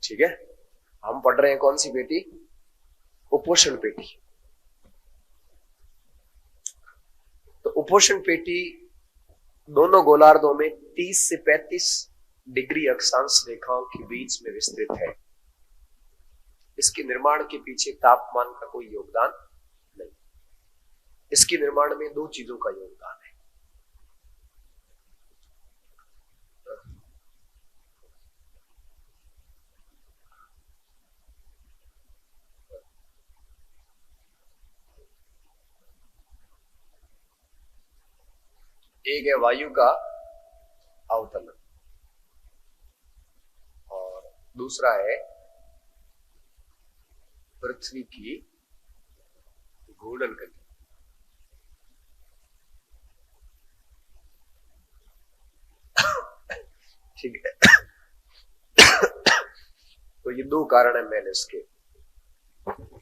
ठीक है, हम पढ़ रहे हैं कौन सी पेटी? उपोषण पेटी। तो उपोषण पेटी दोनों गोलार्धों में 30 से 35 डिग्री अक्षांश रेखाओं के बीच में विस्तृत है। इसके निर्माण के पीछे तापमान का कोई योगदान नहीं। इसके निर्माण में दो चीजों का योगदान है। एक है वायु का अवतलन और दूसरा है पृथ्वी की घूर्णन गति। ठीक है, तो ये दो कारण है मैंने इसके।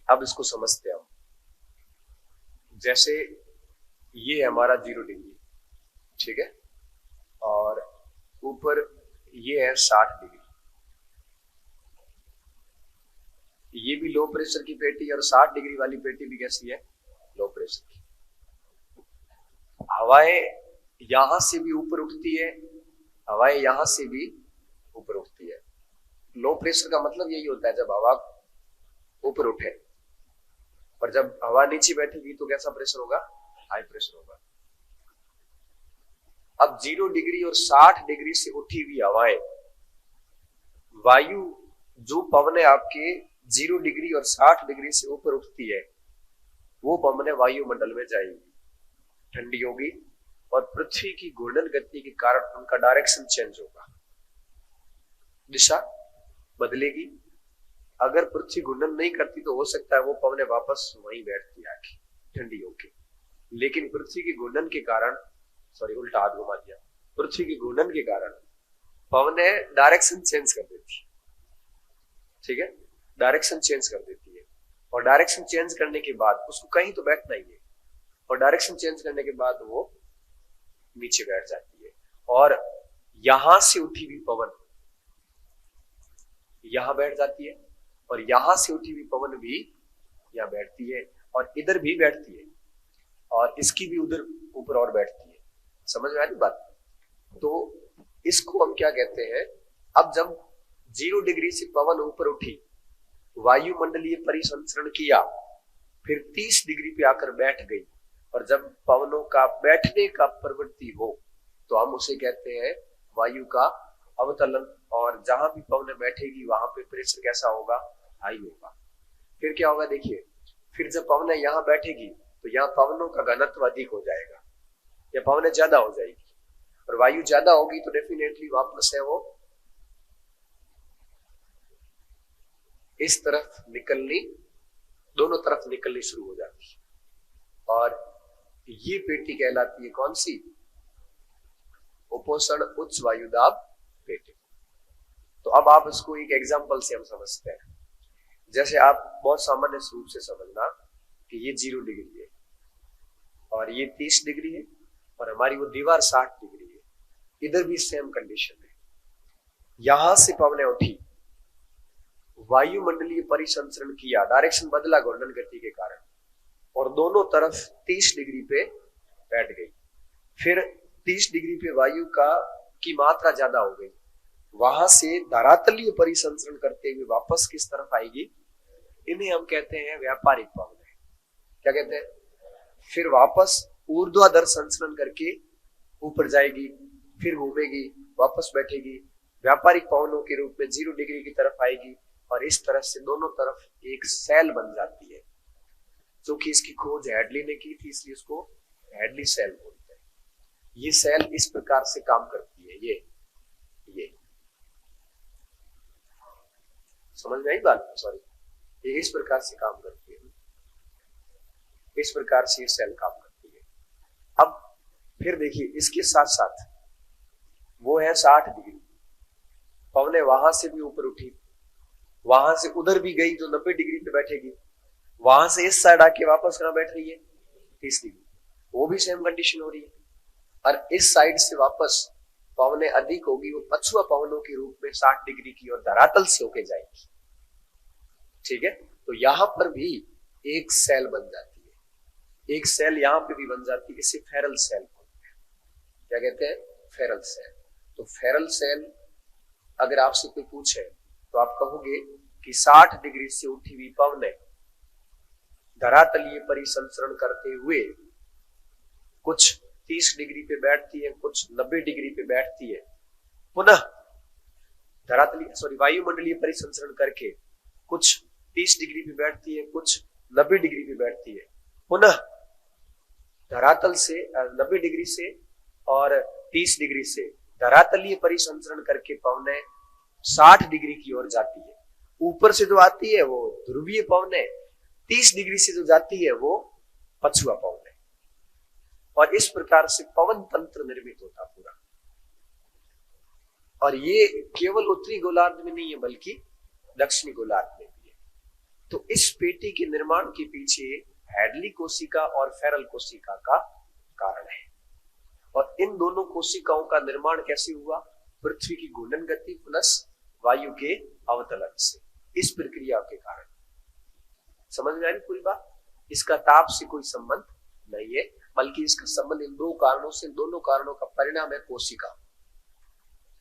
अब इसको समझते हैं हम। जैसे ये हमारा 0 डिग्री, ठीक है, और ऊपर ये है 60 डिग्री। ये भी लो प्रेशर की पेटी और 60 डिग्री वाली पेटी भी कैसी है? लो प्रेशर की। हवाएं यहां से भी ऊपर उठती है, हवाएं यहां से भी ऊपर उठती है। लो प्रेशर का मतलब यही होता है जब हवा ऊपर उठे, और जब हवा नीचे बैठेगी तो कैसा प्रेशर होगा? हाई प्रेशर होगा। अब 0 डिग्री और 60 डिग्री से उठी हुई हवाएं, वायु जो पवने आपके 0 डिग्री और 60 डिग्री से ऊपर उठती है, वो पवने वायुमंडल में जाएगी, ठंडी होगी, और पृथ्वी की घूर्णन गति के कारण उनका डायरेक्शन चेंज होगा, दिशा बदलेगी। अगर पृथ्वी घूर्णन नहीं करती तो हो सकता है वो पवने वापस वहीं बैठती आके ठंडी होके। लेकिन पृथ्वी की घूर्णन के कारण, सॉरी उल्टा हाथ घुमा दिया, पृथ्वी की घूर्णन के कारण पवने डायरेक्शन चेंज कर देती है। ठीक है, डायरेक्शन चेंज कर देती है, और डायरेक्शन चेंज करने के बाद उसको कहीं तो बैठना ही है, और डायरेक्शन चेंज करने के बाद वो नीचे बैठ जाती है। और यहां से उठी हुई पवन यहां बैठ जाती है, और यहां से उठी हुई पवन भी यहां बैठती है, और इधर भी बैठती है, और इसकी भी उधर ऊपर और बैठती है। समझ में आई बात? तो इसको हम क्या कहते हैं? अब जब 0 डिग्री से पवन ऊपर उठी, वायुमंडलीय परिसंचरण किया, फिर 30 डिग्री पे आकर बैठ गई, और जब पवनों का बैठने का प्रवृत्ति हो तो हम उसे कहते हैं वायु का अवतलन। और जहां भी पवन बैठेगी वहां पे प्रेशर कैसा होगा? हाई होगा। फिर क्या होगा? देखिए, फिर जब पवन यहां बैठेगी तो यहाँ पवनों का घनत्व अधिक हो जाएगा, या पवन ज्यादा हो जाएगी, और वायु ज्यादा होगी तो डेफिनेटली वापस है वो इस तरफ निकलनी, दोनों तरफ निकलनी शुरू हो जाती है, और ये पेटी कहलाती है कौन सी? उपोषण उच्च वायुदाब पेटी। तो अब आप इसको एक एग्जांपल से हम समझते हैं। जैसे आप बहुत सामान्य रूप से समझना कि ये 0 डिग्री है और ये 30 डिग्री है, और हमारी वो दीवार 60 डिग्री है। इधर भी सेम कंडीशन है। यहां से पवने उठी, वायुमंडलीय परिसंचरण किया, डायरेक्शन बदला घूर्णन गति के कारण, और दोनों तरफ 30 डिग्री पे बैठ गई। फिर 30 डिग्री पे वायु की मात्रा ज्यादा हो गई, वहां से धरातलीय परिसंचरण करते हुए वापस किस तरफ आएगी? इन्हें हम कहते हैं व्यापारिक पवन। क्या कहते हैं? फिर वापस ऊर्ध्वाधर संचरण करके ऊपर जाएगी, फिर घूमेगी, वापस बैठेगी, व्यापारिक पवनों के रूप में 0 डिग्री की तरफ आएगी, और इस तरह से दोनों तरफ एक सेल बन जाती है। क्योंकि इसकी खोज हैडली ने की थी, इसलिए इसको हैडली सेल बोलते हैं। ये सेल इस प्रकार से काम करती है। ये समझ में आई बात? सॉरी, ये इस प्रकार से काम करती है, इस प्रकार से ये सेल काम करती है। अब फिर देखिए, इसके साथ साथ वो है 60 डिग्री, पवने वहां से भी ऊपर उठी, वहां से उधर भी गई जो 90 डिग्री पे बैठेगी, वहां से इस साइड आके वापस कहां बैठ रही है? 30 डिग्री, वो भी सेम कंडीशन हो रही है। और इस साइड से वापस पवने अधिक होगी वो पछुआ पवनों के रूप में 60 डिग्री की ओर धरातल से होके जाएगी। ठीक है, तो यहां पर भी एक सेल बन जाती है, एक सेल यहां पे भी बन जाती है, इसे फेरल सेल बोलते हैं। क्या कहते हैं? Ferrel cell. तो फेरल सेल अगर आपसे कोई पूछे तो आप कहोगे कि 60 डिग्री से उठी हुई पवने धरातलीय परिसंचरण करते हुए कुछ 30 डिग्री पे बैठती है, कुछ 90 डिग्री पे बैठती है, पुनः वायुमंडलीय परिसंचरण करके कुछ 30 डिग्री पे बैठती है, कुछ 90 डिग्री पे बैठती है, पुनः धरातल से 90 डिग्री से और 30 डिग्री से धरातलीय परिसंचरण करके पवने 60 डिग्री की ओर जाती है। ऊपर से जो आती है वो ध्रुवीय पवने, 30 डिग्री से जो जाती है वो पछुआ पवने, और इस प्रकार से पवन तंत्र निर्मित होता पूरा। और ये केवल उत्तरी गोलार्ध में नहीं है बल्कि दक्षिणी गोलार्ध में भी है। तो इस पेटी के निर्माण के पीछे हैडली कोशिका और फेरल कोशिका का कारण है। और इन दोनों कोशिकाओं का निर्माण कैसे हुआ? पृथ्वी की घूर्णन गति प्लस वायु के अवतलन से, इस प्रक्रिया के कारण। समझ में आ रही पूरी बात? इसका ताप से कोई संबंध नहीं है, बल्कि इसका संबंध इन दो कारणों से, दोनों कारणों का परिणाम है कोशिका।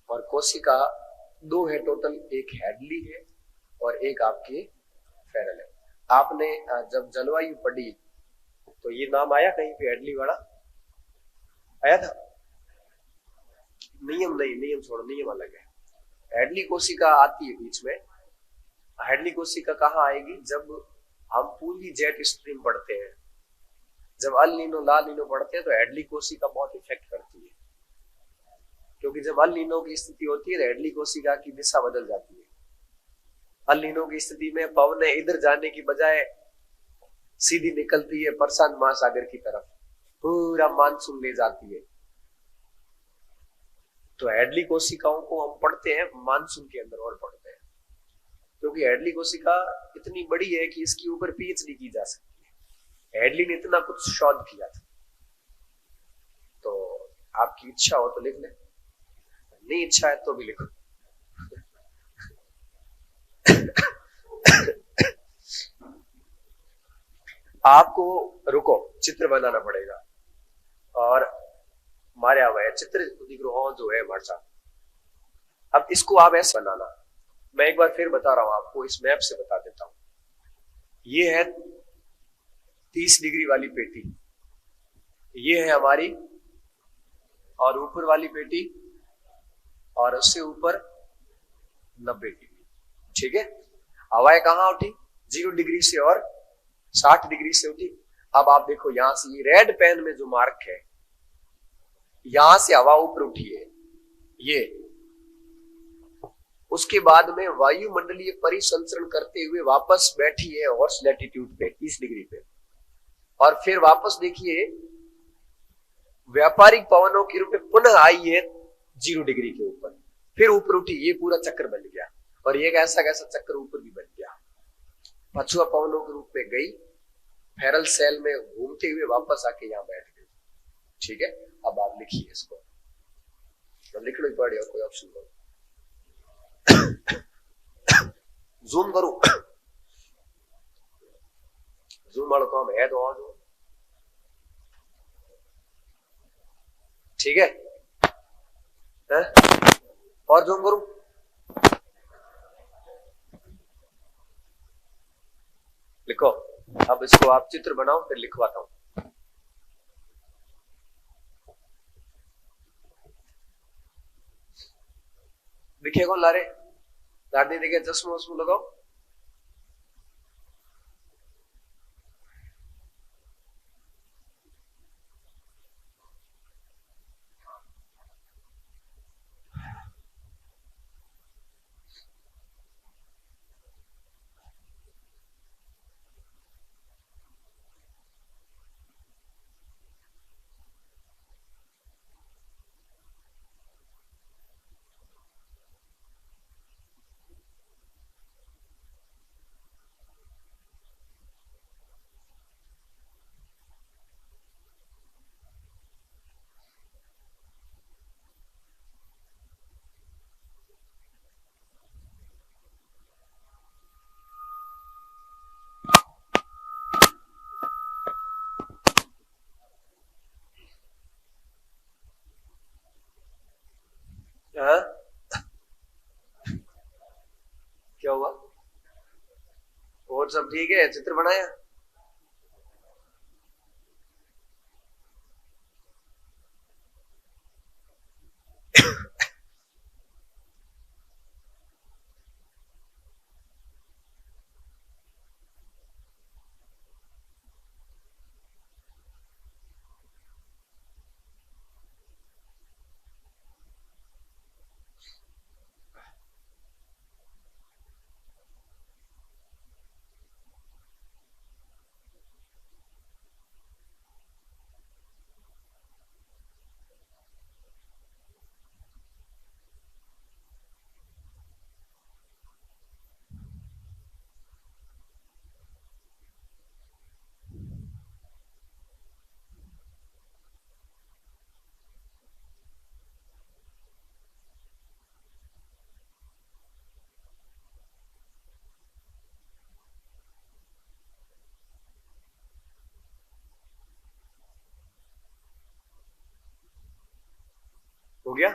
और कोशिका दो है टोटल, एक हैडली है और एक आपके फेरल है। आपने जब जलवायु पढ़ी तो ये नाम आया कहीं पे, हैडली वाला आया था? नियम नहीं, नियम छोड़ो, नियम अलग है। हैडली कोशिका आती है बीच में। हैडली कोशिका कहाँ आएगी? जब हम पूरी जेट स्ट्रीम पढ़ते हैं, जब अल नीनो ला नीनो पढ़ते हैं तो हैडली कोशिका बहुत इफेक्ट करती है, क्योंकि जब अल नीनो की स्थिति होती है तो हैडली कोशिका की दिशा बदल जाती है। अल नीनो की स्थिति में पवने इधर जाने की बजाय सीधी निकलती है प्रशांत महासागर की तरफ, पूरा मानसून ले जाती है। तो हैडली कोशिकाओं को हम पढ़ते हैं मानसून के अंदर और पढ़ते हैं, क्योंकि हैडली कोशिका इतनी बड़ी है कि इसके ऊपर पीएचडी की जा सकती है। हैडली ने इतना कुछ शोध किया था। तो आपकी इच्छा हो तो लिख ले, नहीं इच्छा है तो भी लिखो। आपको रुको, चित्र बनाना पड़ेगा। और मारा हुआ है चित्र दिख रहा जो है हमारे साथ। अब इसको आप ऐसे बनाना, मैं एक बार फिर बता रहा हूं आपको, इस मैप से बता देता हूं। ये है 30 डिग्री वाली पेटी, ये है हमारी, और ऊपर वाली पेटी, और उससे ऊपर 90 डिग्री। ठीक है, हवाएं कहां उठी? 0 डिग्री से और 60 डिग्री से उठी। अब आप देखो यहां से, ये रेड पेन में जो मार्क है, यहां से हवा ऊपर उठी है ये। उसके बाद में वायुमंडलीय परिसंचरण करते हुए वापस बैठी है हॉर्स लैटिट्यूड पे 30 डिग्री पे, और फिर वापस देखिए व्यापारिक पवनों के रूप में पुनः आई है 0 डिग्री के ऊपर, फिर ऊपर उठी। ये पूरा चक्र बन गया, और ये कैसा कैसा चक्र ऊपर भी बन गया। पछुआ पवनों के रूप में गई, फेरल सेल में घूमते हुए वापस आके यहां बैठ गई। ठीक है, अब आप लिखिए इसको, तो लिख लो पढ़े, और कोई ऑप्शन करो। जूम करूं? जूम वाला काम है तो आज, ठीक है? और जूम करूं? लिखो। अब इसको आप चित्र बनाओ, फिर लिखवाता हूं। दिखे कौन? लारे दादी देखे, चश्मा वश्मा लगाओ। और सब ठीक है? चित्र बनाया? हो गया?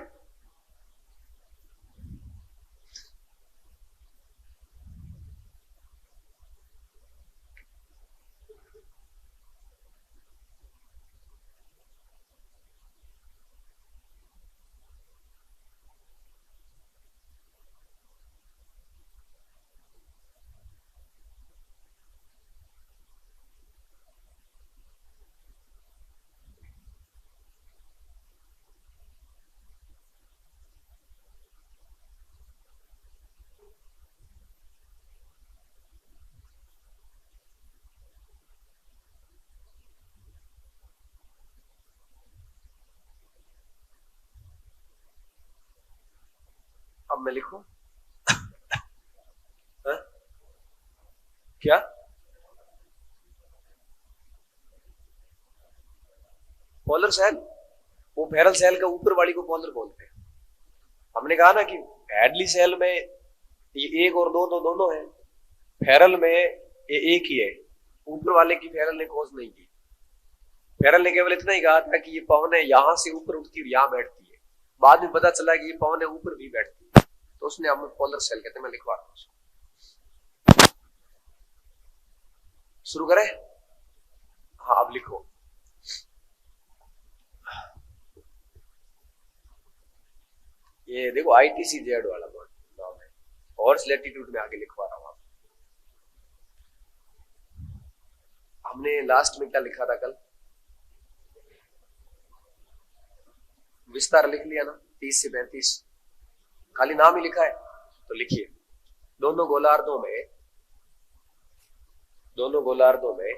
अब मैं लिखूं? हाँ? क्या? Polar cell? वो फेरल सेल का ऊपर वाली को पोलर बोलते हैं। हमने कहा ना कि हैडली सेल में ये एक और दो तो दोनों है, फेरल में ये एक ही है। ऊपर वाले की फेरल ने खोज नहीं की। फेरल ने केवल इतना ही कहा था कि ये पवन है यहां से ऊपर उठती है और यहां बैठती है। बाद में पता चला कि ये पवन है ऊपर भी बैठती है, तो उसने हमें पोलर सेल कहते हैं। मैं लिखवा रहा हूं, शुरू करें? हाँ अब लिखो। ये देखो ITC जेड वाला नाम है, हॉर्स लैटिट्यूड में आगे लिखवा रहा हूं। हमने लास्ट में क्या लिखा था कल? विस्तार लिख लिया ना, 30 से 35। खाली नाम ही लिखा है तो लिखिए। दोनों गोलार्धों में, दोनों गोलार्धों में,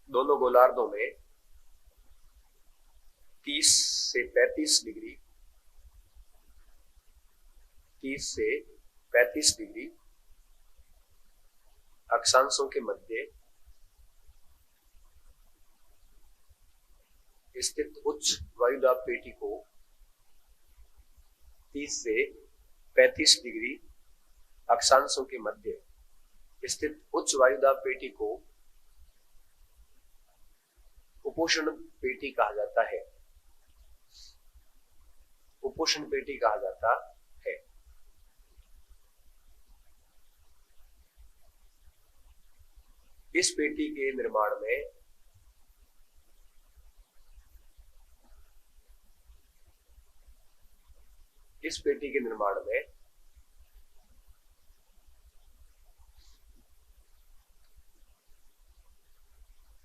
दोनों गोलार्धों में 30 से 35 डिग्री, 30 से 35 डिग्री अक्षांशों के मध्य स्थित उच्च वायुदाब पेटी को 30 से 35 डिग्री अक्षांशों के मध्य स्थित उच्च वायुदाब पेटी को उपोषण पेटी कहा जाता है। उपोषण पेटी कहा जाता है। इस पेटी के निर्माण में इस पेटी के निर्माण में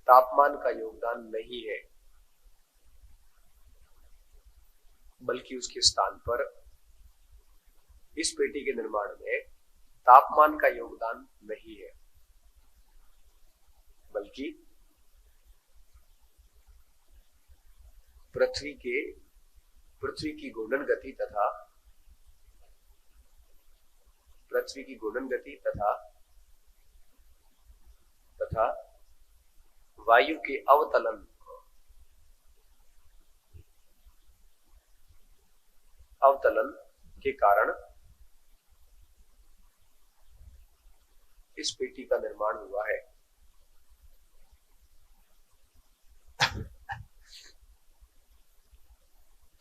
तापमान का योगदान नहीं है, बल्कि उसके स्थान पर इस पेटी के निर्माण में तापमान का योगदान नहीं है, बल्कि पृथ्वी की घूर्णन गति तथा पृथ्वी की घूर्णन गति तथा वायु के अवतलन के कारण इस पेटी का निर्माण हुआ है।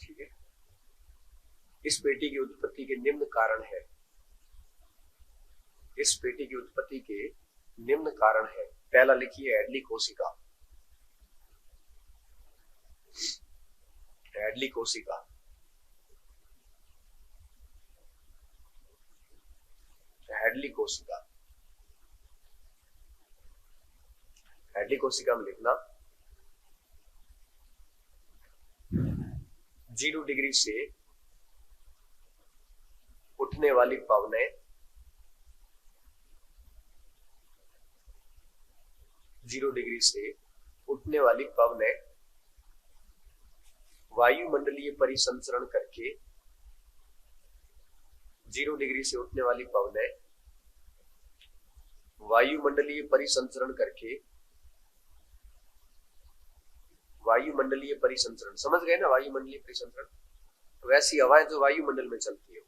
ठीक है। इस पेटी की उत्पत्ति के निम्न कारण है। इस पेटी की उत्पत्ति के निम्न कारण है। पहला लिखिए हैडली कोशिका। हैडली कोशिका, हैडली कोशिका, हैडली कोशिका में लिखना 0 डिग्री से उठने वाली पवनें 0 डिग्री से उठने वाली पवनें वायुमंडलीय परिसंचरण करके 0 डिग्री से उठने वाली पवनें वायुमंडलीय परिसंचरण करके वायुमंडलीय परिसंचरण, समझ गए ना? वायुमंडलीय परिसंचरण वैसी हवाएं जो वायुमंडल में चलती है।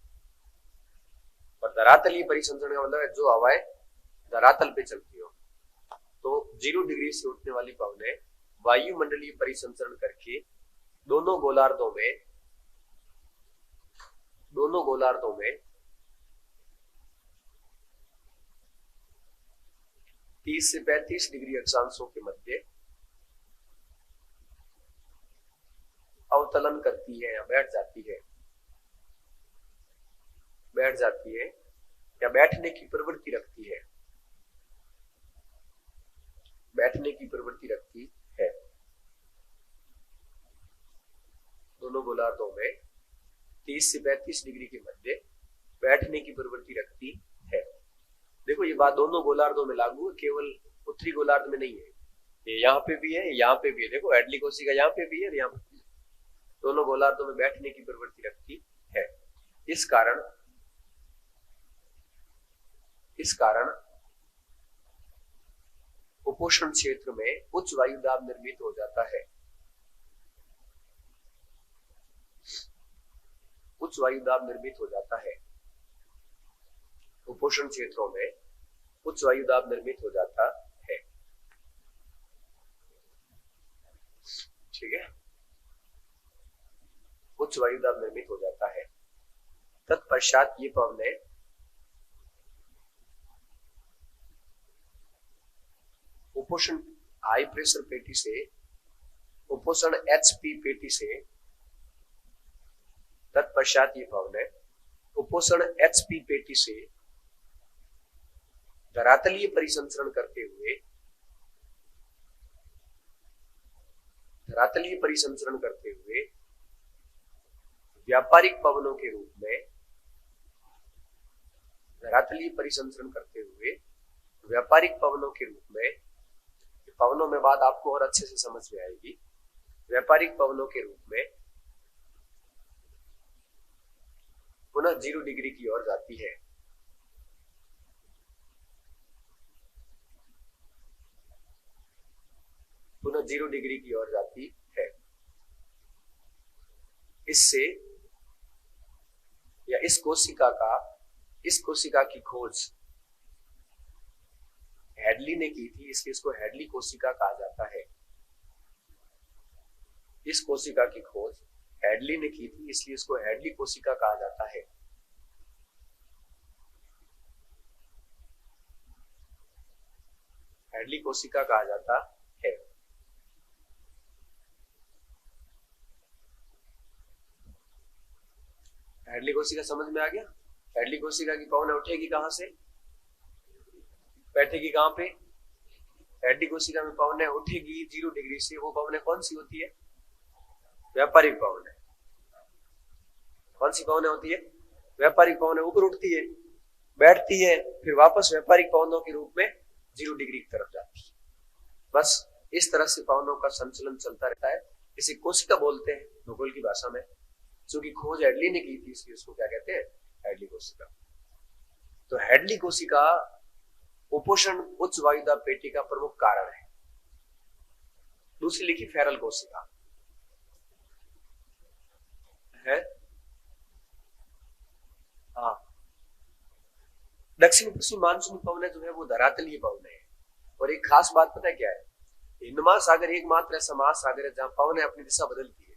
और धरातलीय परिसंचरण का मतलब है जो हवाएं धरातल पे चलती हो। तो 0 डिग्री से उठने वाली पवनें वायुमंडलीय परिसंचरण करके दोनों गोलार्धों में 30 से 35 डिग्री अक्षांशों के मध्य अवतलन करती है या बैठ जाती है या बैठने की प्रवृत्ति रखती है, दोनों गोलार्धों में 30 से 35 डिग्री के मध्य बैठने की प्रवृत्ति रखती है। देखो ये बात दोनों गोलार्धों में लागू है, केवल उत्तरी गोलार्ध में नहीं है। ये यहाँ पे भी है, यहाँ पे भी है। देखो हैडली कोशिका यहाँ पे भी है, यहाँ पे भी है। दोनों गोलार्धों में बैठने की प्रवृत्ति रखती है। इस कारण उपोष्ण क्षेत्र में उच्च वायुदाब निर्मित हो जाता है। उच्च वायुदाब निर्मित हो जाता है। उपोष्ण क्षेत्रों में उच्च वायुदाब निर्मित हो जाता है। ठीक है, उच्च वायुदाब निर्मित हो जाता है। तत्पश्चात ये पवनें उपोष्ण हाई प्रेशर पेटी से, उपोष्ण HP पेटी से, तत्पश्चात ये पवनें उपोष्ण HP पेटी से धरातलीय परिसंचरण करते हुए व्यापारिक पवनों के रूप में, धरातलीय परिसंचरण करते हुए व्यापारिक पवनों के रूप में, पवनों में बात आपको और अच्छे से समझ में आएगी। व्यापारिक पवनों के रूप में पुनः 0 डिग्री की ओर जाती है। पुनः 0 डिग्री की ओर जाती है। इससे या इस कोशिका की खोज हैडली ने की थी, इसलिए इसको हैडली कोशिका कहा जाता है। इस कोशिका की खोज हैडली ने की थी, इसलिए इसको हैडली कोशिका कहा जाता है। हैडली कोशिका कहा जाता है। हैडली कोशिका समझ में आ गया? हैडली कोशिका की पवनें उठेगी कहां से, बैठेगी कहां पे? हैडली कोशिका में पवनें उठेगी 0 डिग्री से। वो पवनें कौन सी होती है? व्यापारिक पवनें। कौन सी पवनें होती है? व्यापारिक पवनें ऊपर उठती है, बैठती है, फिर वापस व्यापारिक पवनों के रूप में 0 डिग्री की तरफ जाती है। बस इस तरह से पवनों का संचलन चलता रहता है। इसे कोशिका बोलते हैं भूगोल की भाषा में। क्योंकि खोज हैडली ने की थी, इसलिए उसको क्या कहते हैं? हैडली कोशिका। तो हैडली कोशिका उपोष्ण उच्च वायुदाब पेटी का प्रमुख कारण है। दूसरी लिखी फेरल कोशिका है। हाँ, दक्षिण पश्चिम मानसून पवनें जो है वो धरातलीय पवनें है। और एक खास बात पता है क्या है? हिंद महासागर एकमात्र ऐसा महासागर है जहां पवनें अपनी दिशा बदलती है।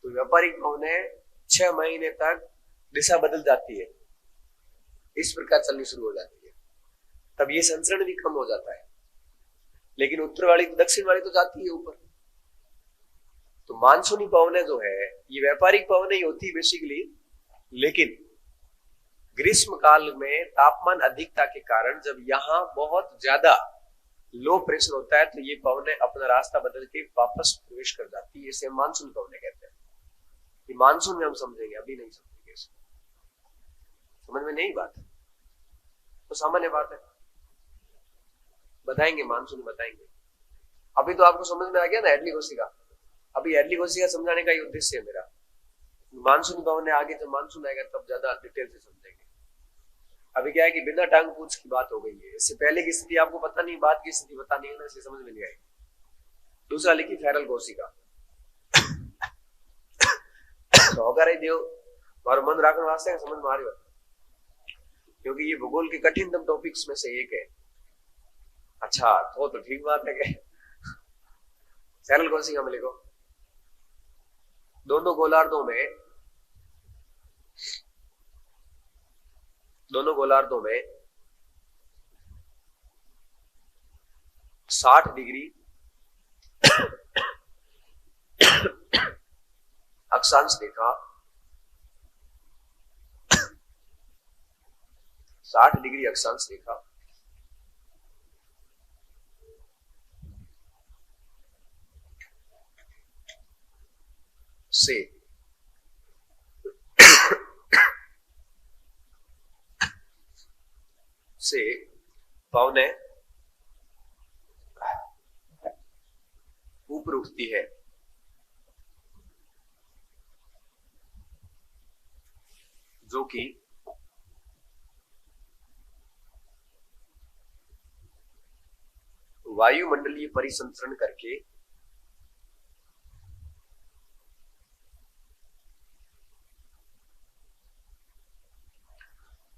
तो व्यापारिक पवनें 6 महीने तक दिशा बदल जाती है। इस प्रकार चलनी शुरू हो जाती है, तब ये संचरण भी कम हो जाता है। लेकिन उत्तर वाली दक्षिण वाली तो जाती है ऊपर। तो मानसूनी पवनें जो है ये व्यापारिक पवनें ही होती है बेसिकली, लेकिन ग्रीष्म काल में तापमान अधिकता के कारण जब यहां बहुत ज्यादा लो प्रेशर होता है तो ये पवनें अपना रास्ता बदल के वापस प्रवेश कर जाती है, इसे मानसून पवनें कहते हैं। ये मानसून में हम समझेंगे, अभी नहीं समझेंगे इसे। समझ में नहीं बात तो सामान्य बात है, बताएंगे मानसून बताएंगे। अभी तो आपको समझ में आ गया ना हेडली कोशिका। अभी हेडली कोशिका समझाने का ही उद्देश्य है मेरा। मानसून पवनें आगे जब मानसून आएगा तब ज्यादा डिटेल से समझेंगे। अभी क्या है कि बिना टांग पूछ की बात हो गई है, इससे पहले की स्थिति आपको पता नहीं, बात की स्थिति पता नहीं है ना, इसलिए समझ में नहीं आएगी। दूसरा लिखी फेरल कोशिका तो होगा रही देव मारो मन रखने वास्ते समझ में आ रही हो, क्योंकि ये भूगोल के कठिनतम टॉपिक्स में से एक है। अच्छा तो ठीक बात है कि फेरल कोशिका में लिखो दोनों गोलार्धों में 60 डिग्री अक्षांश रेखा 60 डिग्री अक्षांश रेखा से पवनें ऊपर उठती है, जो कि वायुमंडलीय परिसंचरण करके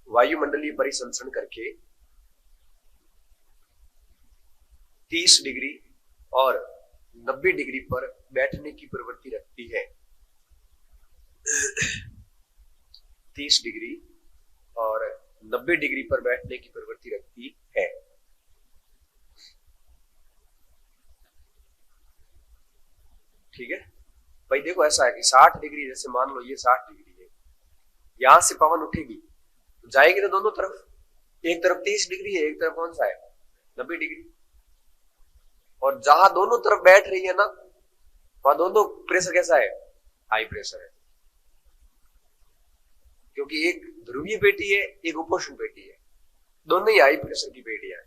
वायुमंडलीय परिसंचरण करके 30 डिग्री और 90 डिग्री पर बैठने की प्रवृत्ति रखती है। 30 डिग्री और 90 डिग्री पर बैठने की प्रवृत्ति रखती है। ठीक है भाई, देखो ऐसा है कि 60 डिग्री, जैसे मान लो ये 60 डिग्री है, यहां से पवन उठेगी तो जाएगी तो दोनों तरफ, एक तरफ 30 डिग्री है, एक तरफ कौन सा है 90 डिग्री, और जहां दोनों तरफ बैठ रही है ना वहां दोनों प्रेशर कैसा है, हाई प्रेशर है, क्योंकि एक ध्रुवीय पेटी है एक उपोष्ण पेटी है, दोनों ही हाई प्रेशर की पेटियां है।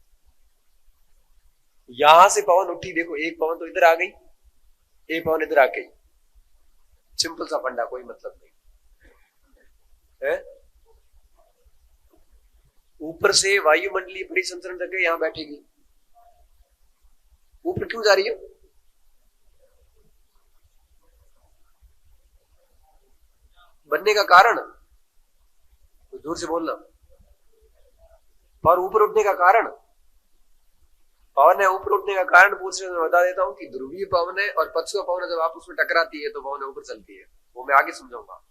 यहां से पवन उठी, देखो एक पवन तो इधर आ गई, एक पवन इधर आ गई, सिंपल सा फंडा, कोई मतलब नहीं है। ऊपर से वायुमंडलीय परिसंचरण करके यहां बैठेगी, ऊपर क्यों जा रही है, बनने का कारण, तो जोर से बोलना, पर ऊपर उठने का कारण, पवन है ऊपर उठने का कारण पूछ रहे, मैं बता देता हूं कि ध्रुवीय पवन है और पछुआ पवन जब आपस में टकराती है तो पवन ऊपर चलती है, वो मैं आगे समझाऊंगा।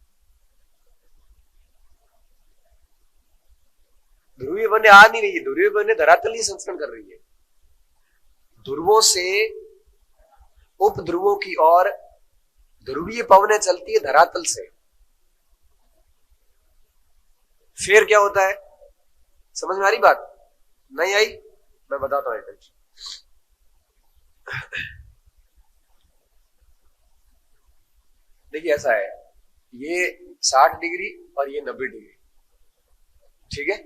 ध्रुवीय पवनें आ नहीं रही है, ध्रुवीय पवनें धरातल ही संचरण कर रही है, ध्रुवों से उप ध्रुवों की ओर ध्रुवीय पवनें चलती है धरातल से। फिर क्या होता है, समझ में आ रही बात, नहीं आई, मैं बताता हूं। देखिए ऐसा है, ये 60 डिग्री और ये 90 डिग्री, ठीक है।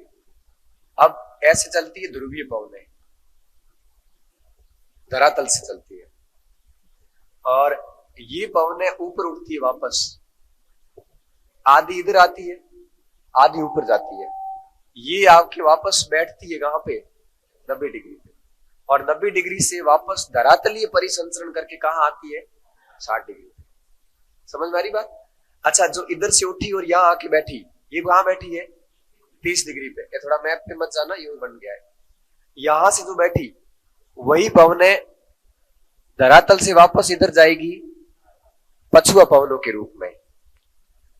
अब ऐसे चलती है ध्रुवीय पवनें, धरातल से चलती है, और ये पवनें ऊपर उठती है वापस, आधी इधर आती है आधी ऊपर जाती है, ये आपके वापस बैठती है कहां पे, 90 डिग्री पे, और 90 डिग्री से वापस धरातलीय परिसंचरण करके कहां आती है, 60 डिग्री पे। समझ में आ रही बात। अच्छा, जो इधर से उठी और यहां आके बैठी, ये कहां बैठी है, 30 डिग्री पे। ये थोड़ा मैप पे मत जाना, ये बन गया है। यहां से जो बैठी वही पवनें धरातल से वापस इधर जाएगी पछुआ पवनों के रूप में,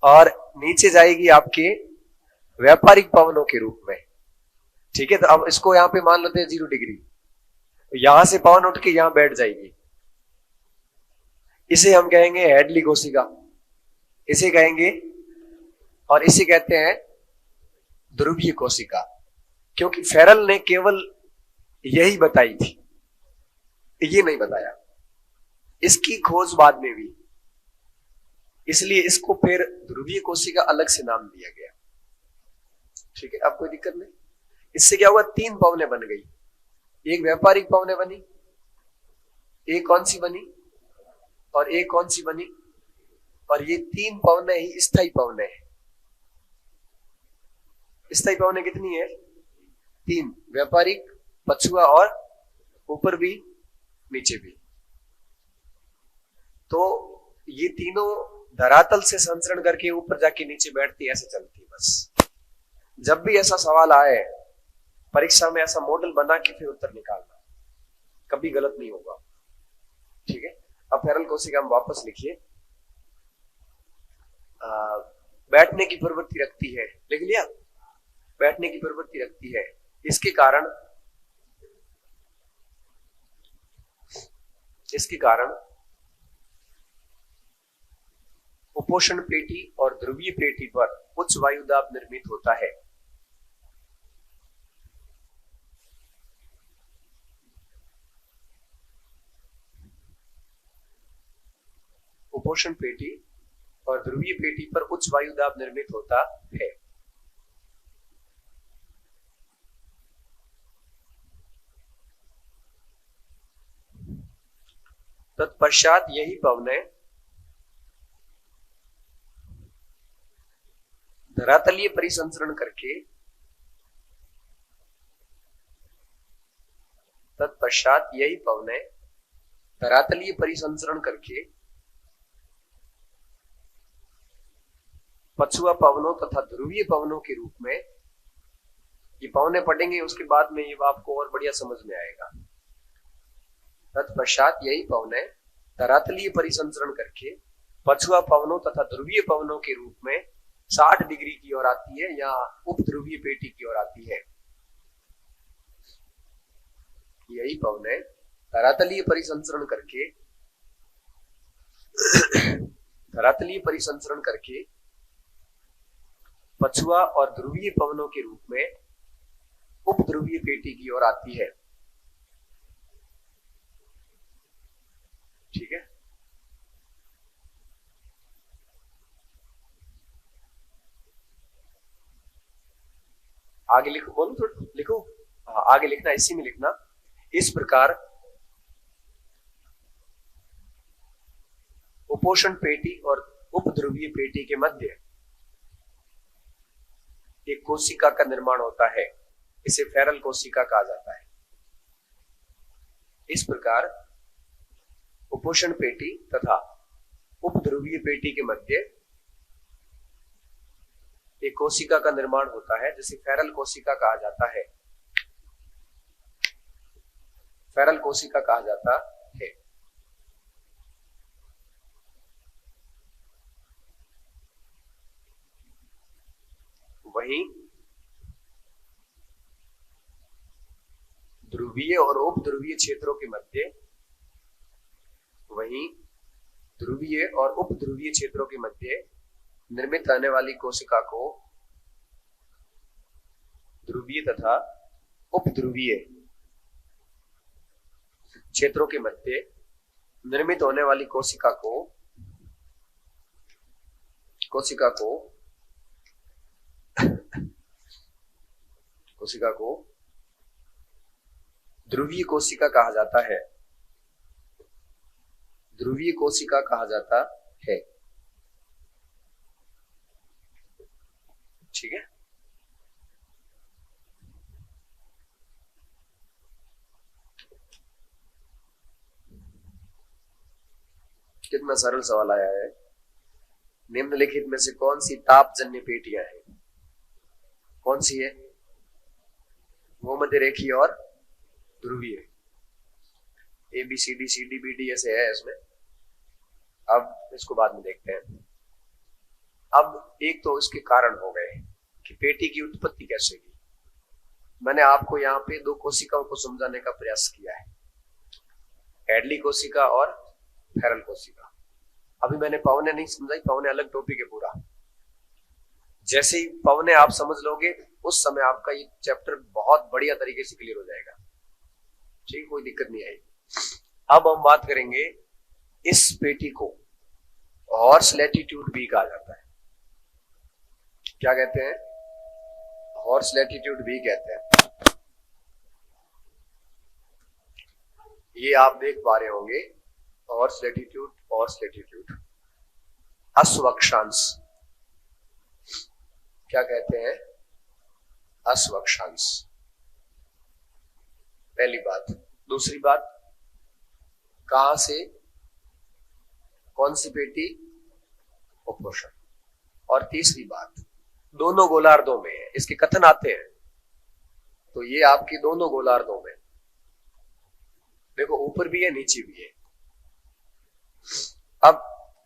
और नीचे जाएगी आपके व्यापारिक पवनों के रूप में। ठीक है, तो अब इसको यहां पे मान लेते हैं 0 डिग्री, यहां से पवन उठ के यहां बैठ जाएगी, इसे हम कहेंगे हेडली कोशिका, इसे कहेंगे, और इसे कहते हैं ध्रुवीय कोशिका, क्योंकि फेरल ने केवल यही बताई थी, ये नहीं बताया, इसकी खोज बाद में हुई, इसलिए इसको फिर ध्रुवीय कोशिका अलग से नाम दिया गया। ठीक है, अब कोई दिक्कत नहीं। इससे क्या हुआ, 3 पवनें बन गई, एक व्यापारिक पवने बनी, एक कौन सी बनी, और एक कौन सी बनी, और ये 3 पवने ही स्थायी पवने हैं। स्थायी पवने कितनी है, 3, व्यापारिक, पछुआ और ऊपर भी नीचे भी। तो ये तीनों धरातल से संचरण करके ऊपर जाके नीचे बैठती, ऐसे चलती। बस जब भी ऐसा सवाल आए परीक्षा में, ऐसा मॉडल बना के फिर उत्तर निकालना, कभी गलत नहीं होगा। ठीक है, अब फेरल कोशिका हम वापस लिखिए। बैठने की प्रवृत्ति रखती है, लिख लिया, बैठने की प्रवृत्ति रखती है, इसके कारण उपोषण पेटी और ध्रुवीय पेटी पर उच्च वायु दाब निर्मित होता है। उपोषण पेटी और ध्रुवीय पेटी पर उच्च वायु दाब निर्मित होता है। तत्पश्चात यही पवनें धरातलीय परिसंचरण करके धरातलीय परिसंचरण करके पछुआ पवनों तथा ध्रुवीय पवनों के रूप में, ये पवने पढ़ेंगे उसके बाद में ये आपको और बढ़िया समझ में आएगा। तत्पश्चात यही पवने धरातलीय परिसंचरण करके पछुआ पवनों तथा ध्रुवीय पवनों के रूप में 60 डिग्री की ओर आती है या उपध्रुवीय पेटी की ओर आती है। यही पवने धरातलीय परिसंचरण करके पछुआ और ध्रुवीय पवनों के रूप में उपध्रुवीय पेटी की ओर आती है। ठीक है, आगे लिखो, बोलो थोड़ा लिखो, आगे लिखना, इसी में लिखना। इस प्रकार उपोषण पेटी और उपध्रुवीय पेटी के मध्य एक कोशिका का निर्माण होता है, इसे फेरल कोशिका कहा जाता है। इस प्रकार उपोषण पेटी तथा उपध्रुवीय पेटी के मध्य एक कोशिका का निर्माण होता है, जिसे फेरल कोशिका कहा जाता है। फेरल कोशिका कहा जाता है। वहीं ध्रुवीय और उपध्रुवीय क्षेत्रों के मध्य निर्मित रहने वाली कोशिका को ध्रुवीय तथा उपध्रुवीय क्षेत्रों के मध्य निर्मित होने वाली कोशिका को ध्रुवीय कोशिका कहा जाता है। ध्रुवीय कोशिका कहा जाता है। ठीक है, कितना सरल सवाल आया है। निम्नलिखित में से कौन सी तापजन्य पेटियां हैं? कौन सी है? भूमध्य रेखीय और ध्रुवीय। A B C D B D ऐसे है इसमें। अब इसको बाद में देखते हैं। अब एक तो इसके कारण हो गए, कि पेटी की उत्पत्ति कैसे हुई। मैंने आपको यहाँ पे दो कोशिकाओं को समझाने का प्रयास किया है, हैडली कोशिका और फेरल कोशिका। अभी मैंने पवने नहीं समझाई, पवने अलग टॉपिक है पूरा। जैसे ही पवने आप समझ लोगे उस समय आपका ये चैप्टर बहुत बढ़िया तरीके से क्लियर हो जाएगा। ठीक, कोई दिक्कत नहीं आएगी। अब हम बात करेंगे, इस पेटी को हॉर्स लैटिट्यूड भी कहा जाता है। क्या कहते हैं? हॉर्स लैटिट्यूड भी कहते हैं। ये आप देख पा रहे होंगे, हॉर्स लैटिट्यूड, हॉर्स लैटिट्यूड। अश्वक्षांश क्या कहते हैं? अश्वक्षांश, पहली बात। दूसरी बात, कहां से, कौन सी पेटी? उपोषण। और तीसरी बात, दोनों गोलार्धों में है, इसके कथन आते हैं। तो ये आपकी दोनों गोलार्धों में, देखो ऊपर भी है नीचे भी है। अब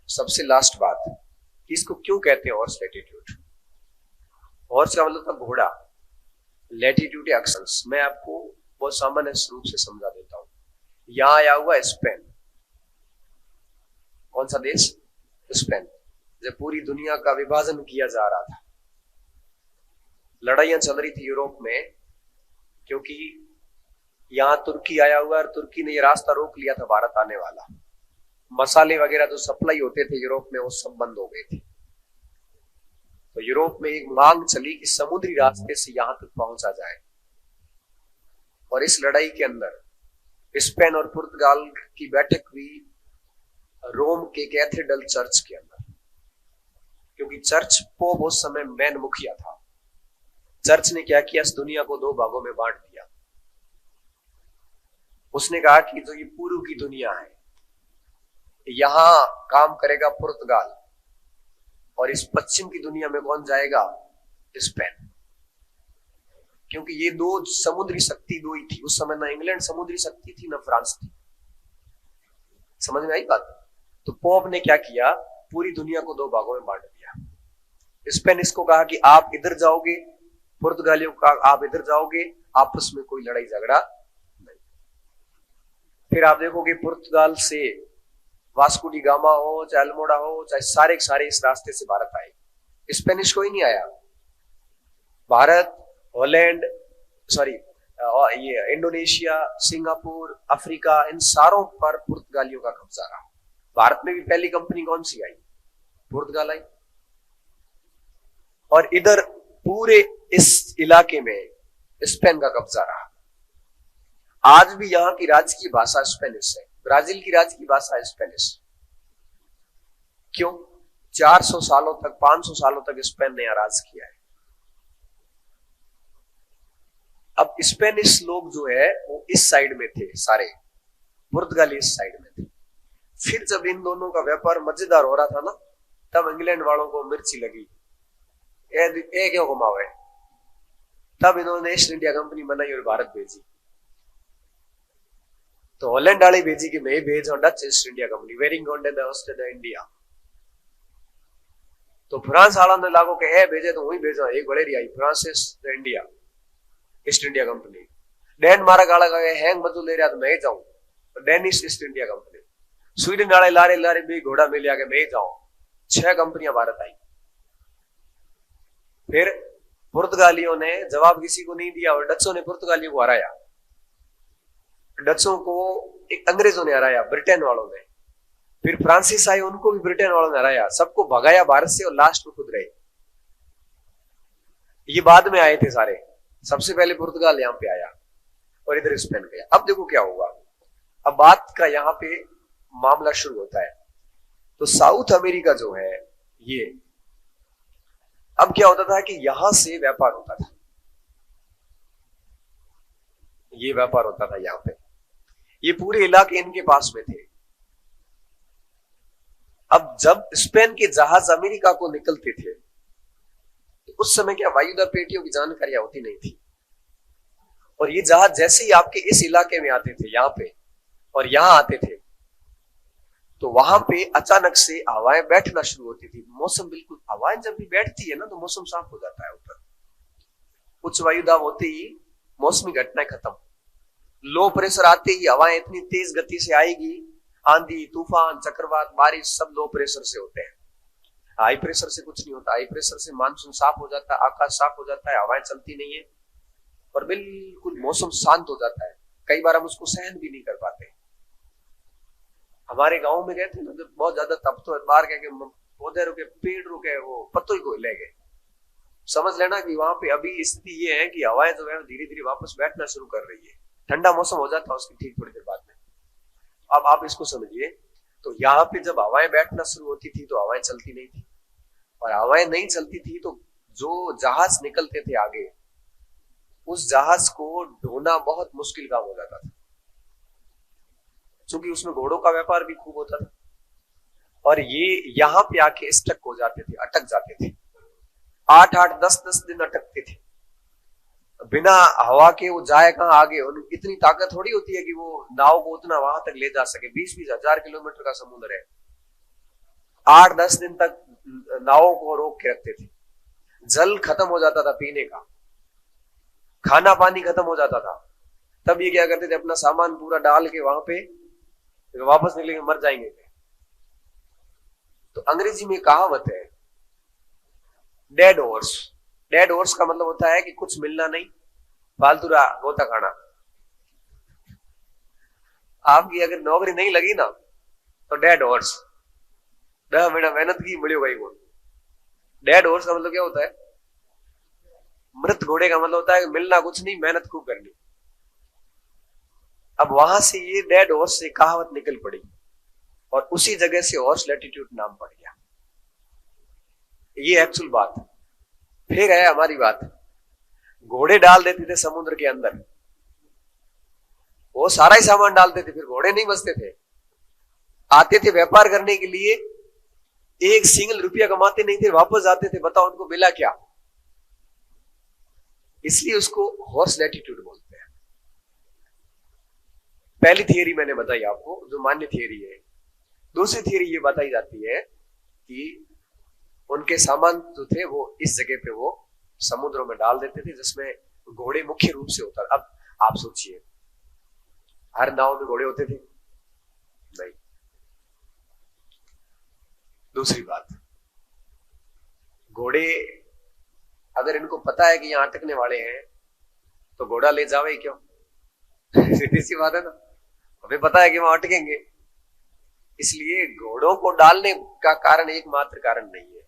सबसे लास्ट बात, इसको क्यों कहते हैं हॉर्स लैटिट्यूड? हॉर्स का मतलब था घोड़ा, लैटिट्यूड या अक्षांश। मैं आपको बहुत सामान्य रूप से समझा देता हूं। यहां आया हुआ स्पेन, कौन सा देश? स्पेन। जब पूरी दुनिया का विभाजन किया जा रहा था, लड़ाइयां चल रही थी यूरोप में, क्योंकि यहां तुर्की आया हुआ और तुर्की ने यह रास्ता रोक लिया था भारत आने वाला। मसाले वगैरह जो सप्लाई होते थे यूरोप में वो सब बंद हो गए थे। तो यूरोप में एक मांग चली कि समुद्री रास्ते से यहां तक पहुंचा जाए। और इस लड़ाई के अंदर स्पेन और पुर्तगाल की बैठक हुई रोम के कैथेड्रल चर्च के अंदर, क्योंकि चर्च पोप उस समय मैन मुखिया था। चर्च ने क्या किया? इस दुनिया को दो भागों में बांट दिया। उसने कहा कि जो ये पूर्व की दुनिया है, यहां काम करेगा पुर्तगाल, और इस पश्चिम की दुनिया में कौन जाएगा? स्पेन। क्योंकि ये दो समुद्री शक्ति दो ही थी उस समय, ना इंग्लैंड समुद्री शक्ति थी ना फ्रांस थी। समझ में आई बात? तो पोप ने क्या किया? पूरी दुनिया को दो भागों में बांट दिया। स्पेन इसको कहा कि आप इधर जाओगे, पुर्तगालियों का आप इधर जाओगे, आपस में कोई लड़ाई झगड़ा नहीं। फिर आप देखोगे पुर्तगाल से वास्को डी गामा हो, चाहे अल्मोड़ा हो, चाहे सारे सारे इस रास्ते से भारत आए। स्पेनिश कोई नहीं आया। भारत, हॉलैंड, सॉरी ये इंडोनेशिया, सिंगापुर, अफ्रीका, इन सारों पर पुर्तगालियों का कब्जा रहा। भारत में भी पहली कंपनी कौन सी आई? पुर्तगाल आई। और इधर पूरे इस इलाके में स्पेन का कब्जा रहा। आज भी यहां की राज्य की भाषा स्पेनिश है। ब्राजील की राज्य की भाषा है स्पेनिश। क्यों? 400 सालों तक, 500 सालों तक स्पेन ने यहां राज किया है। अब स्पेनिश लोग जो है वो इस साइड में थे सारे, पुर्तगाली इस साइड में थे। फिर जब इन दोनों का व्यापार मजेदार हो रहा था ना, तब इंग्लैंड वालों को मिर्ची लगी, ए क्यों घुमावे। तब इन्होंने ईस्ट इंडिया कंपनी बनाई और भारत भेजी। तो हॉलैंड वाले भेजी कि मैं भेज Dutch East India Company, warring on the India. तो फ्रांस वालों ने लागू के ए भेजे तो वही भेजा, एक बड़े आई Francis the India East India Company. Denmark वाला का हैंग मजू ले रहा तो मैं ही जाऊं, Danish east India company. Sweden वाले लारे लारे भी घोड़ा मिल गया मैं ही जाऊं। 6 कंपनियां भारत आई। फिर पुर्तगालियों ने जवाब किसी को नहीं दिया और डचों ने पुर्तगालियों को हराया। डचों को एक अंग्रेजों ने हराया, ब्रिटेन वालों ने। फिर फ्रांसिस आए, उनको भी ब्रिटेन वालों ने हराया। सबको भगाया भारत से और लास्ट में खुद रहे। ये बाद में आए थे सारे। सबसे पहले पुर्तगाल यहां पे आया और इधर स्पेन गया। अब देखो क्या हुआ। अब बात का यहां पे मामला शुरू होता है। तो साउथ अमेरिका जो है ये, अब क्या होता था कि यहां से व्यापार होता था, ये व्यापार होता था यहां पे। ये पूरे इलाके इनके पास में थे। अब जब स्पेन के जहाज अमेरिका को निकलते थे तो उस समय क्या वायुदा पेटियों की जानकारियां होती नहीं थी। और ये जहाज जैसे ही आपके इस इलाके में आते थे यहां पे और यहां आते थे, तो वहां पे अचानक से हवाएं बैठना शुरू होती थी। मौसम बिल्कुल, हवाएं जब भी बैठती है ना तो मौसम साफ हो जाता है ऊपर। उच्च वायु दाब होते ही मौसमी घटनाएं खत्म। लो प्रेशर आते ही हवाएं इतनी तेज गति से आएगी, आंधी तूफान चक्रवात बारिश सब लो प्रेशर से होते हैं। हाई प्रेशर से कुछ नहीं होता। हाई प्रेशर से मानसून साफ हो जाता है, आकाश साफ हो जाता है, हवाएं चलती नहीं है और बिल्कुल मौसम शांत हो जाता है। कई बार हम उसको सहन भी नहीं कर पाते। हमारे गांव में गए थे ना, जब बहुत ज्यादा तप तो बाहर गए, पौधे रुके, पेड़ रुके, वो पत्तों को ले गए। समझ लेना कि वहां पे अभी स्थिति ये है कि हवाएं जो है धीरे धीरे वापस बैठना शुरू कर रही है। ठंडा मौसम हो जाता है उसकी ठीक थोड़ी देर बाद में। अब आप इसको समझिए, तो यहाँ पे जब हवाएं बैठना शुरू होती थी तो हवाएं चलती नहीं थी, और हवाएं नहीं चलती थी तो जो जहाज निकलते थे आगे, उस जहाज को ढोना बहुत मुश्किल काम हो जाता था, क्योंकि उसमें घोड़ों का व्यापार भी खूब होता था। और ये यहाँ पे आके स्टक हो जाते थे, अटक जाते थे, 8-8 10-10 दिन अटकते थे बिना हवा के। वो जाए कहां आगे, उनकी इतनी ताकत थोड़ी होती है कि वो नाव को उतना वहां तक ले जा सके। 20-20 हजार किलोमीटर का समुद्र है, 8-10 दिन तक नावों को रोक के रखते थे। जल खत्म हो जाता था पीने का, खाना पानी खत्म हो जाता था, तब ये क्या करते थे, अपना सामान पूरा डाल के वहां पे वापस निकलेंगे, मर जाएंगे। तो अंग्रेजी में कहावत है डेड हॉर्स। डेड हॉर्स का मतलब होता है कि कुछ मिलना नहीं, फालतू गोता खाना। आपकी अगर नौकरी नहीं लगी ना तो डेड हॉर्स, 10 महीना मेहनत की बड़ी हो गई वो। डेड हॉर्स का मतलब क्या होता है, मृत घोड़े का मतलब होता है कि मिलना कुछ नहीं, मेहनत खूब करनी। अब वहां से ये डेड हॉर्स से कहावत निकल पड़ी और उसी जगह से हॉर्स लैटिट्यूड नाम पड़ गया। ये एक्चुअल बात। फिर है हमारी बात, घोड़े डाल देते थे समुद्र के अंदर, वो सारा ही सामान डालते थे, फिर घोड़े नहीं बचते थे। आते थे व्यापार करने के लिए, एक सिंगल रुपया कमाते नहीं थे, वापस जाते थे, बताओ उनको मिला क्या। इसलिए उसको हॉर्स लैटिट्यूड बोलते हैं। पहली थियरी मैंने बताई आपको, जो मान्य थियरी है। दूसरी थियरी ये बताई जाती है कि उनके सामान जो थे वो इस जगह पे वो समुद्रों में डाल देते थे, जिसमें घोड़े मुख्य रूप से होता। अब आप सोचिए, हर नाव में घोड़े होते थे? नहीं। दूसरी बात, घोड़े अगर इनको पता है कि यहां अटकने वाले हैं तो घोड़ा ले जावे क्यों? सीधी सी बात है ना, हमें पता है कि वहां अटकेंगे। इसलिए घोड़ों को डालने का कारण एकमात्र कारण नहीं है।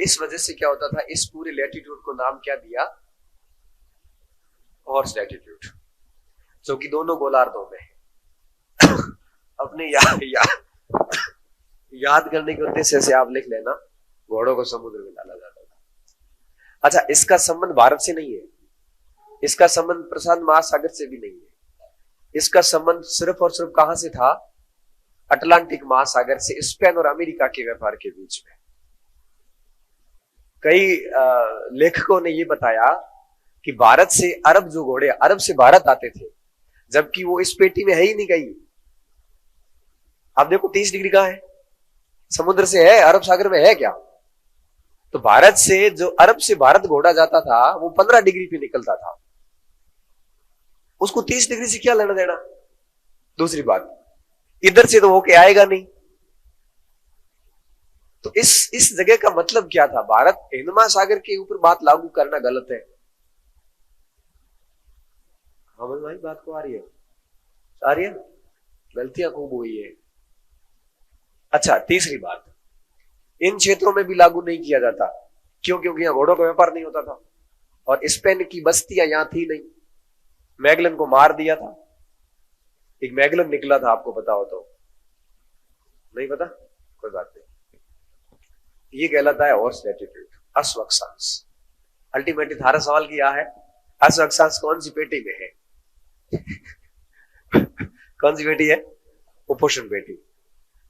इस वजह से क्या होता था, इस पूरे लैटिट्यूड को नाम क्या दिया, हॉर्स लैटिट्यूड, जो कि दोनों गोलार्धों में है। अपने याद करने के उद्देश्य से आप लिख लेना, घोड़ों को समुद्र में डाला जाता था। अच्छा, इसका संबंध भारत से नहीं है, इसका संबंध प्रशांत महासागर से भी नहीं है। इसका संबंध सिर्फ और सिर्फ कहां से था, अटलांटिक महासागर से, स्पेन और अमेरिका के व्यापार के बीच में। कई लेखकों ने यह बताया कि भारत से अरब जो घोड़े अरब से भारत आते थे, जबकि वो इस पेटी में है ही नहीं कहीं। आप देखो 30 डिग्री कहां है, समुद्र से है, अरब सागर में है क्या? तो भारत से जो अरब से भारत घोड़ा जाता था वो 15 डिग्री पे निकलता था, उसको 30 डिग्री से क्या लेना देना। दूसरी बात, इधर से तो होके आएगा नहीं। तो इस जगह का मतलब क्या था, भारत हिंद महासागर के ऊपर बात लागू करना गलत है। अमन भाई बात को आ रही है? गलतियां खूब हुई है। अच्छा, तीसरी बात, इन क्षेत्रों में भी लागू नहीं किया जाता। क्यों? क्योंकि यहां घोड़ों का व्यापार नहीं होता था और स्पेन की बस्तियां यहां थी नहीं। मैगलन को मार दिया था, एक मैगलन निकला था, आपको पता हो तो? नहीं पता? कोई बात नहीं। ये कहलाता है हॉर्स लैटिट्यूड, अश्वक्षांश। अल्टीमेटली थारा सवाल किया है, अश्वक्षांश कौन सी पेटी में है? कौन सी पेटी है? उपोषण पेटी।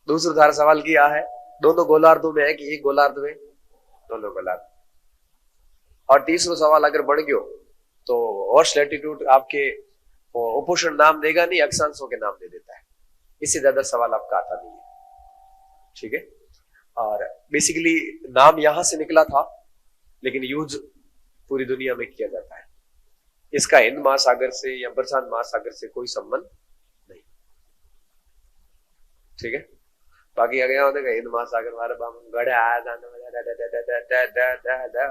दूसरा थारा सवाल किया है, दोनों गोलार्धों में है कि एक गोलार्ध में? दोनों गोलार्ध। और तीसरा सवाल अगर बढ़ गयो तो हॉर्स लैटिट्यूड आपके उपोषण नाम देगा नहीं, अक्षांशों के नाम दे देता है। इससे ज्यादा सवाल आपका आता नहीं है, ठीक है। और बेसिकली नाम यहां से निकला था, लेकिन यूज पूरी दुनिया में किया जाता है। इसका हिंद महासागर से या प्रशांत महासागर से कोई संबंध नहीं। ठीक है, बाकी अगर होता हिंद महासागर हमारे गड़े आया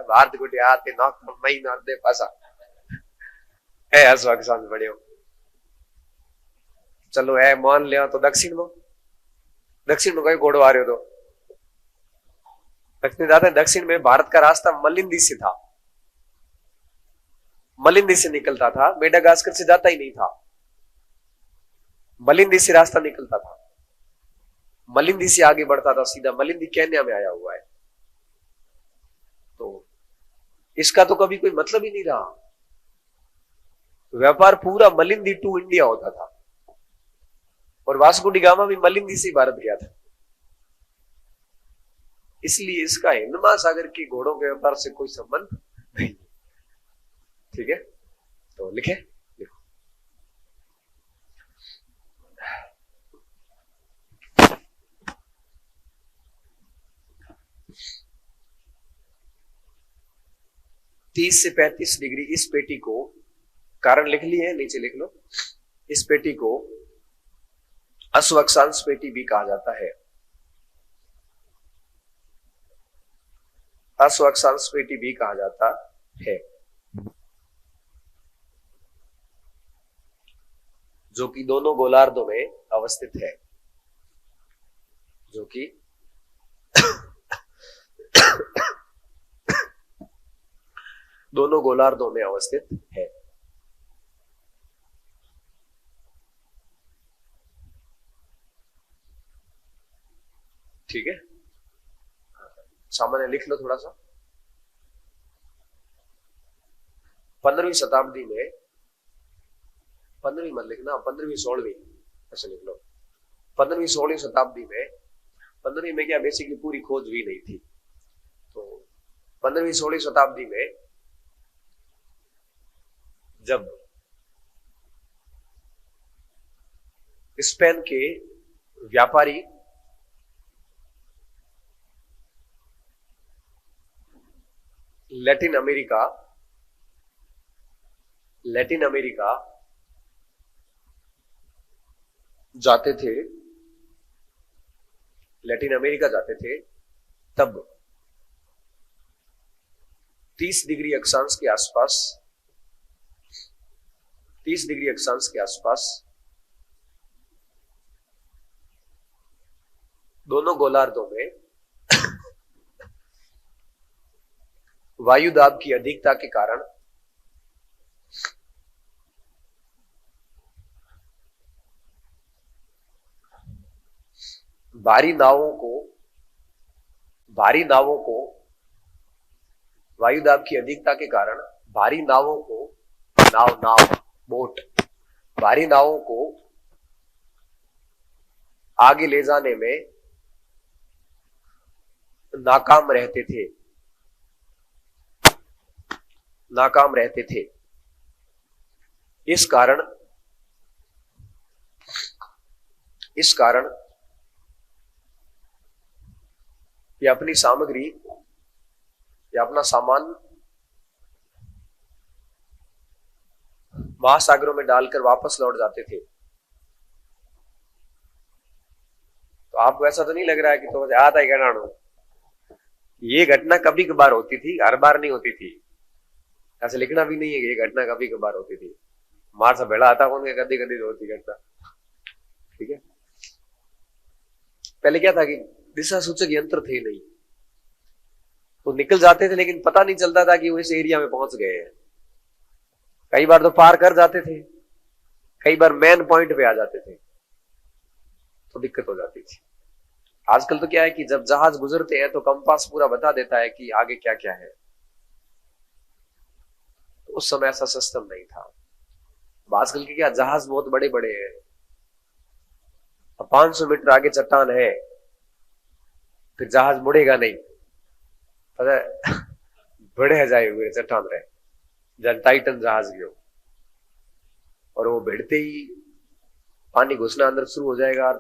भारत गुटे आते नौक मई नौ दे पासा है हसवा के साथ बड़े हो। चलो है मान लिया तो दक्षिण में कोई घोड़ो आ रहे हो तो दक्षिण जाते, दक्षिण में भारत का रास्ता मलिंदी से था, मलिंदी से निकलता था, मेडागास्कर से जाता ही नहीं था, मलिंदी से रास्ता निकलता था, मलिंदी से आगे बढ़ता था सीधा, मलिंदी केन्या में आया हुआ है। तो इसका तो कभी कोई मतलब ही नहीं रहा। व्यापार पूरा मलिंदी टू इंडिया होता था और वास्को डी गामा भी मलिंदी से भारत गया था। इसलिए इसका हिंद महासागर के घोड़ों के व्यापार से कोई संबंध नहीं। ठीक है, तो लिखे लिखो। तीस से 35 डिग्री इस पेटी को, कारण लिख लिए, नीचे लिख लो, इस पेटी को अश्वक्षांश पेटी भी कहा जाता है। अश्वक्षांश पेटी भी कहा जाता है, जो कि दोनों गोलार्धों में अवस्थित है, जो कि दोनों गोलार्धों में अवस्थित है। ठीक है, सामान्य लिख लो थोड़ा सा। 15वीं शताब्दी में, 15वीं मत लिखना, 15वीं 16वीं ऐसे लिख लो। 15वीं 16वीं शताब्दी में, 15वीं में क्या बेसिकली पूरी खोज हुई नहीं थी, तो 15वीं 16वीं शताब्दी में जब स्पेन के व्यापारी लैटिन अमेरिका जाते थे, लैटिन अमेरिका जाते थे, तब 30 डिग्री अक्षांश के आसपास, 30 डिग्री अक्षांश के आसपास दोनों गोलार्धों में वायु दाब की अधिकता के कारण भारी नावों को वायु दाब की अधिकता के कारण भारी नावों को, बोट, भारी नावों को आगे ले जाने में नाकाम रहते थे। इस कारण ये अपनी सामग्री या अपना सामान महासागरों में डालकर वापस लौट जाते थे। तो आपको ऐसा तो नहीं लग रहा है कि तो आता ही कहना, ये घटना कभी कभार होती थी, हर बार नहीं होती थी। ऐसे लिखना भी नहीं है कि ये घटना कभी कभार होती थी, मार से भेड़ा आता कौन, कभी कभी होती घटना। ठीक है, पहले क्या था कि दिशा सूचक यंत्र थे नहीं, तो निकल जाते थे लेकिन पता नहीं चलता था कि वो इस एरिया में पहुंच गए हैं। कई बार तो पार कर जाते थे, कई बार मेन पॉइंट पे आ जाते थे, तो दिक्कत हो जाती थी। आजकल तो क्या है कि जब जहाज गुजरते हैं तो कंपास पूरा बता देता है कि आगे क्या क्या है। तो उस समय ऐसा सिस्टम नहीं था। आजकल के क्या जहाज बहुत बड़े बड़े हैं, 500 मीटर आगे चट्टान है, फिर जहाज मुड़ेगा नहीं, पता है बड़े जाए हुए चट्टान रहे, जब टाइटन जहाज गयो और वो भिड़ते ही पानी घुसना अंदर शुरू हो जाएगा,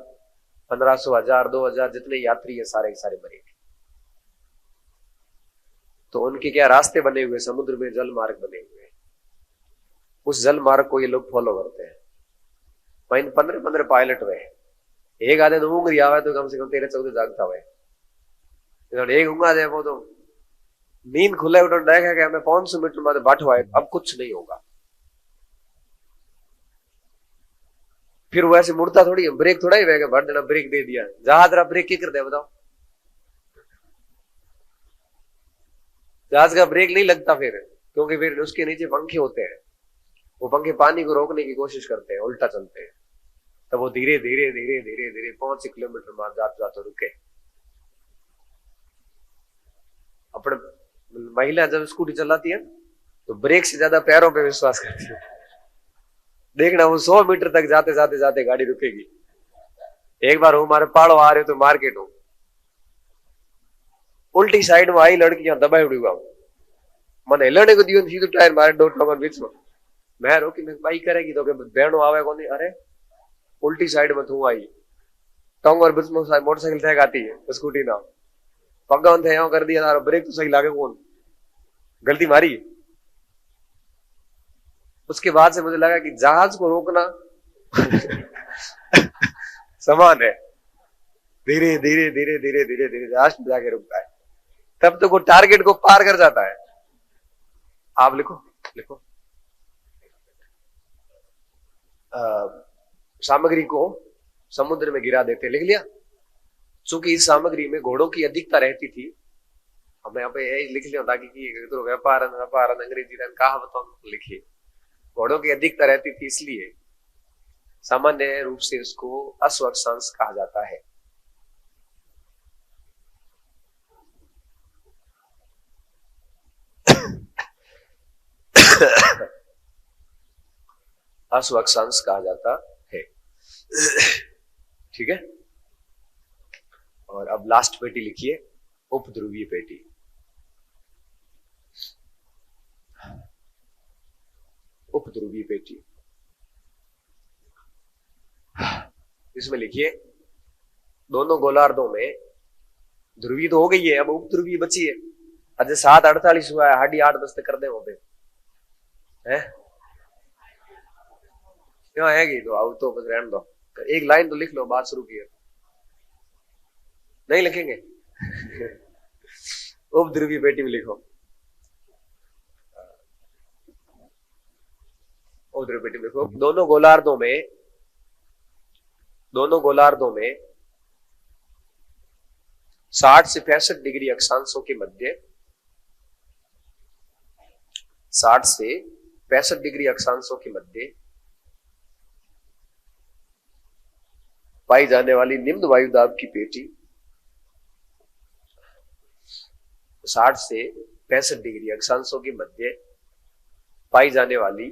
1500, 1000, 2000 जितने यात्री है सारे सारे मरेंगे। तो उनके क्या रास्ते बने हुए, समुद्र में जल मार्ग बने हुए हैं, उस जल मार्ग को ये लोग फॉलो करते हैं। वहीं 15-15 पायलट हुए, एक आधे तो ऊँग रिया हुआ तो कम से कम 13-14 जागता हुआ, एक ऊँगा जाए वो तो नींद खुले उठो देखा कि हमें 500 मीटर बाद बाट हुआ है, अब कुछ नहीं होगा। फिर वो ऐसे मुड़ता थोड़ी है, ब्रेक थोड़ा ही रहेगा, भर देना ब्रेक दे दिया, जहाज रहा ब्रेक क्या कर दे बताओ, जहाज का ब्रेक नहीं लगता फिर, क्योंकि फिर उसके नीचे पंखे होते हैं, वो पंखे पानी को रोकने की कोशिश करते हैं, उल्टा चलते हैं, तब वो धीरे धीरे धीरे धीरे धीरे 5 किलोमीटर बाद जाते जाते रुके। अपने महिला जब स्कूटी चलाती है तो ब्रेक से ज्यादा पैरों पे विश्वास करती है, देखना वो 100 मीटर तक जाते जाते जाते गाड़ी रुकेगी। एक बार हमारे पहाड़ो आ रहे तो मार्केट हो, उल्टी साइड में आई लड़कियां दबाई उड़ी हुआ, मन हिलने को दियो सीधो टायर मारे दो टोकन बीच में, मैं रोकी मैं बाई करेगी तो बहनों आवे को नहीं, अरे उल्टी साइड में तू आई टोंग और बीच में मोटरसाइकिल तय आती है स्कूटी ना पगन थे कर दिया तारो ब्रेक तो सही लागे कौन गलती मारी। उसके बाद से मुझे लगा कि जहाज को रोकना समान है, धीरे धीरे धीरे धीरे धीरे धीरे लास्ट में जाके रुकता है, तब तो वो टारगेट को पार कर जाता है। आप लिखो लिखो सामग्री को समुद्र में गिरा देते, लिख लिया। चूंकि इस सामग्री में घोड़ों की अधिकता रहती थी, हमें यहाँ पे लिख लिया ताकि तो व्यापार व्यापार अंग्रेजी कहावतों लिखिए, घोड़ों की अधिकता रहती थी इसलिए सामान्य रूप से इसको अश्वक्षांश कहा जाता है। अश्वक्षांश कहा जाता है। ठीक है, और अब लास्ट पेटी लिखिए, उपध्रुवीय पेटी। उपध्रुवीय पेटी, इसमें लिखिए दोनों गोलार्धों में ध्रुवीय तो हो गई है, अब उपध्रुवीय बची है। आज 7:48 हुआ है, 8:30 तक कर दे वो पे है क्यों आएगी तो आओ तो बस रहने दो, एक लाइन तो लिख लो, बात शुरू की है। नहीं लिखेंगे उपध्रुवीय पेटी में लिखो, उपध्रुवीय पेटी में लिखो दोनों गोलार्धों में 60 से 65 डिग्री अक्षांशों के मध्य 60 से 65 डिग्री अक्षांशों के मध्य पाई जाने वाली निम्न वायुदाब की पेटी, 60 से 65 डिग्री अक्षांशों के मध्य पाई जाने वाली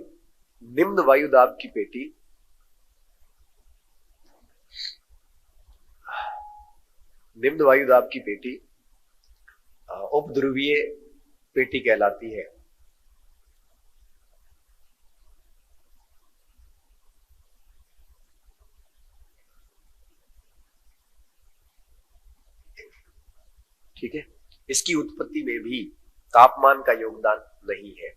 निम्न वायुदाब की पेटी उपध्रुवीय पेटी कहलाती है। ठीक है, इसकी उत्पत्ति में भी तापमान का योगदान नहीं है।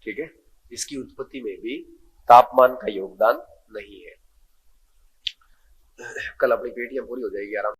ठीक है, इसकी उत्पत्ति में भी तापमान का योगदान नहीं है। कल अपनी पेटियां पूरी हो जाएगी आराम।